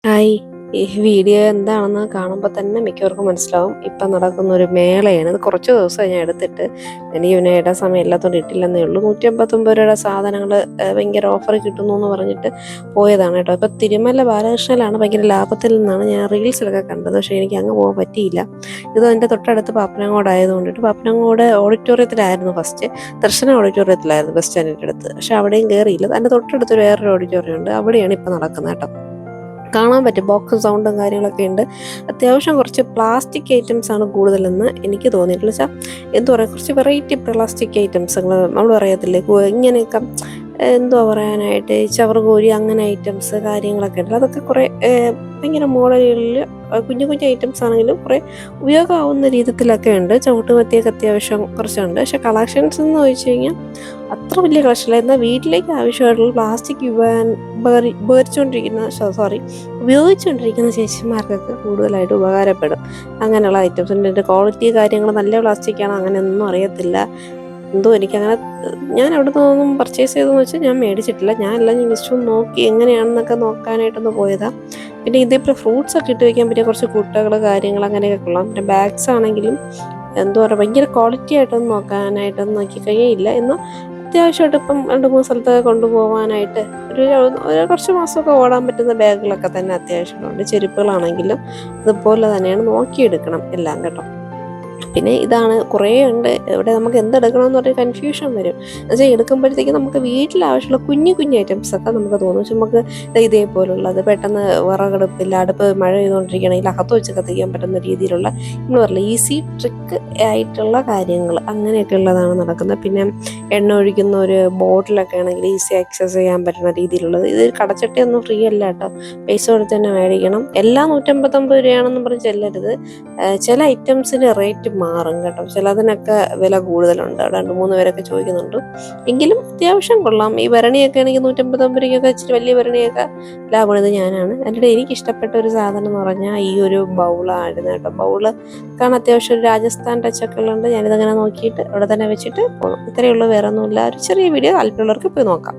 Hi. ഈ video എന്താണെന്ന് കാണുമ്പോൾ തന്നെ മിക്കവർക്കും മനസ്സിലാവും. ഇപ്പം നടക്കുന്ന ഒരു മേളയാണ്. ഇത് കുറച്ച് ദിവസമായി ഞാൻ എടുത്തിട്ട്. എനിക്ക് പിന്നെ ഇടാൻ സമയം ഇല്ലാത്തതുകൊണ്ട് ഇട്ടില്ലെന്നേ ഉള്ളൂ. 159 രൂപയുടെ സാധനങ്ങൾ ഭയങ്കര ഓഫർ കിട്ടുന്നു എന്ന് പറഞ്ഞിട്ട് പോയതാണ് കേട്ടോ. ഇപ്പോൾ തിരുമല ബാലകൃഷ്ണയിലാണ് ഭയങ്കര ലാഭത്തിൽ നിന്നാണ് ഞാൻ റീൽസിലൊക്കെ കണ്ടത്. പക്ഷേ എനിക്ക് അങ്ങ് പോകാൻ പറ്റിയില്ല. ഇത് എൻ്റെ തൊട്ടടുത്ത് പാപ്പനംകോട് ആയതുകൊണ്ടിട്ട് പാപ്പനംകോട് ഓഡിറ്റോറിയത്തിലായിരുന്നു ഫസ്റ്റ്. ദർശന ഓഡിറ്റോറിയത്തിലായിരുന്നു ബസ് സ്റ്റാൻഡിൻ്റെ അടുത്ത്. പക്ഷേ അവിടെയും കയറിയില്ല. അതിൻ്റെ തൊട്ടടുത്ത് വേറൊരു ഓഡിറ്റോറിയം ഉണ്ട്. അവിടെയാണ് ഇപ്പോൾ നടക്കുന്നത് കേട്ടോ. കാണാൻ പറ്റും ബോക്സും സൗണ്ടും കാര്യങ്ങളൊക്കെ ഉണ്ട്. അത്യാവശ്യം കുറച്ച് പ്ലാസ്റ്റിക് ഐറ്റംസ് ആണ് കൂടുതലെന്ന് എനിക്ക് തോന്നിയിട്ടുള്ളത്. വെച്ചാൽ എന്താ പറയുക, കുറച്ച് വെറൈറ്റി പ്ലാസ്റ്റിക് ഐറ്റംസുകൾ നമ്മൾ പറയത്തില്ലേ, ഇങ്ങനെയൊക്കെ എന്തുവാ പറയാനായിട്ട്, ചവറുകോരി അങ്ങനെ ഐറ്റംസ് കാര്യങ്ങളൊക്കെ ഉണ്ടല്ലോ. അതൊക്കെ കുറേ ഭയങ്കര മോഡലുകളിൽ കുഞ്ഞു കുഞ്ഞു ഐറ്റംസ് ആണെങ്കിലും കുറേ ഉപയോഗമാവുന്ന രീതിയിലൊക്കെ ഉണ്ട്. ചവിട്ടുപത്തിയൊക്കെ അത്യാവശ്യം കുറച്ചുണ്ട്. പക്ഷേ കളക്ഷൻസ് എന്ന് ചോദിച്ചു കഴിഞ്ഞാൽ അത്ര വലിയ കളക്ഷനില്ല. എന്നാൽ വീട്ടിലേക്ക് ആവശ്യമായിട്ടുള്ള പ്ലാസ്റ്റിക് ഉപയോഗിച്ചുകൊണ്ടിരിക്കുന്ന ചേച്ചിമാർക്കൊക്കെ കൂടുതലായിട്ട് ഉപകാരപ്പെടും അങ്ങനെയുള്ള ഐറ്റംസ്. എൻ്റെ ക്വാളിറ്റി കാര്യങ്ങൾ നല്ല പ്ലാസ്റ്റിക്കാണോ അങ്ങനെയൊന്നും അറിയത്തില്ല. എന്തോ എനിക്കങ്ങനെ ഞാൻ അവിടെ നിന്നൊന്നും പർച്ചേസ് ചെയ്തതെന്ന് വെച്ചാൽ ഞാൻ മേടിച്ചിട്ടില്ല. ഞാനെല്ലാം ജസ്റ്റ് ഒന്ന് നോക്കി എങ്ങനെയാണെന്നൊക്കെ നോക്കാനായിട്ടൊന്ന് പോയതാണ്. പിന്നെ ഇതിപ്പോൾ ഫ്രൂട്ട്സൊക്കെ ഇട്ട് വയ്ക്കാൻ പറ്റിയ കുറച്ച് കുട്ടകൾ കാര്യങ്ങൾ അങ്ങനെയൊക്കെ കൊള്ളാം. പിന്നെ ബാഗ്സ് ആണെങ്കിലും എന്താ പറയുക, ഭയങ്കര ക്വാളിറ്റി ആയിട്ടൊന്നും നോക്കാനായിട്ടൊന്നും നോക്കിക്കഴിയില്ല. എന്നാൽ അത്യാവശ്യമായിട്ട് ഇപ്പം 2-3 സ്ഥലത്തൊക്കെ കൊണ്ടുപോകാനായിട്ട് ഒരു കുറച്ച് മാസമൊക്കെ ഓടാൻ പറ്റുന്ന ബാഗുകളൊക്കെ തന്നെ അത്യാവശ്യമുണ്ട്. ചെരുപ്പുകളാണെങ്കിലും അതുപോലെ തന്നെയാണ്, നോക്കിയെടുക്കണം എല്ലാം കേട്ടോ. പിന്നെ ഇതാണ് കുറേ ഉണ്ട്. ഇവിടെ നമുക്ക് എന്തെടുക്കണമെന്ന് പറഞ്ഞാൽ കൺഫ്യൂഷൻ വരും. എന്നുവെച്ചാൽ എടുക്കുമ്പോഴത്തേക്കും നമുക്ക് വീട്ടിൽ ആവശ്യമുള്ള കുഞ്ഞു കുഞ്ഞു ഐറ്റംസൊക്കെ നമുക്ക് തോന്നും. പക്ഷെ നമുക്ക് ഇതേപോലുള്ളത് പെട്ടെന്ന് വിറകടുപ്പില്ല, അടുപ്പ് മഴ ചെയ്തുകൊണ്ടിരിക്കുകയാണെങ്കിൽ അകത്ത് വെച്ച് കത്തിക്കാൻ പറ്റുന്ന രീതിയിലുള്ള, നമ്മൾ പറയില്ല, ഈസി ട്രിക്ക് ആയിട്ടുള്ള കാര്യങ്ങൾ അങ്ങനെയൊക്കെ ഉള്ളതാണ് നടക്കുന്നത്. പിന്നെ എണ്ണ ഒഴിക്കുന്ന ഒരു ബോട്ടിലൊക്കെ ആണെങ്കിൽ ഈസി ആക്സസ് ചെയ്യാൻ പറ്റുന്ന രീതിയിലുള്ളത്. ഇത് കടച്ചട്ടിയൊന്നും ഫ്രീ അല്ല കേട്ടോ, പൈസ കൊടുത്ത് തന്നെ മേടിക്കണം. എല്ലാം 159 രൂപയാണെന്ന് പറഞ്ഞ് ചെല്ലരുത്. ചില ഐറ്റംസിന് റേറ്റ് മാറും കേട്ടോ. ചിലതിനൊക്കെ വില കൂടുതലുണ്ട്. 2-3 പേരൊക്കെ ചോദിക്കുന്നുണ്ട്. എങ്കിലും അത്യാവശ്യം കൊള്ളാം. ഈ ഭരണിയൊക്കെ ആണെങ്കിൽ 159 രൂപയ്ക്കൊക്കെ ഇച്ചിരി വലിയ ഭരണിയൊക്കെ ലാഭമാണ്. ഞാനാണ് എൻ്റെ എനിക്ക് ഇഷ്ടപ്പെട്ട ഒരു സാധനം എന്ന് പറഞ്ഞാൽ ഈ ഒരു ബൗളായിരുന്നു കേട്ടോ. ബൗള് കാരണം അത്യാവശ്യം ഒരു രാജസ്ഥാൻ ടച്ചൊക്കെ ഉള്ളതുകൊണ്ട് ഞാനിതങ്ങനെ നോക്കിയിട്ട് അവിടെ തന്നെ വെച്ചിട്ട് പോകും. ഇത്രയേ ഉള്ളൂ, വേറെ ഒന്നുമില്ല. ഒരു ചെറിയ വീഡിയോ താല്പര്യമുള്ളവർക്ക് പോയി നോക്കാം.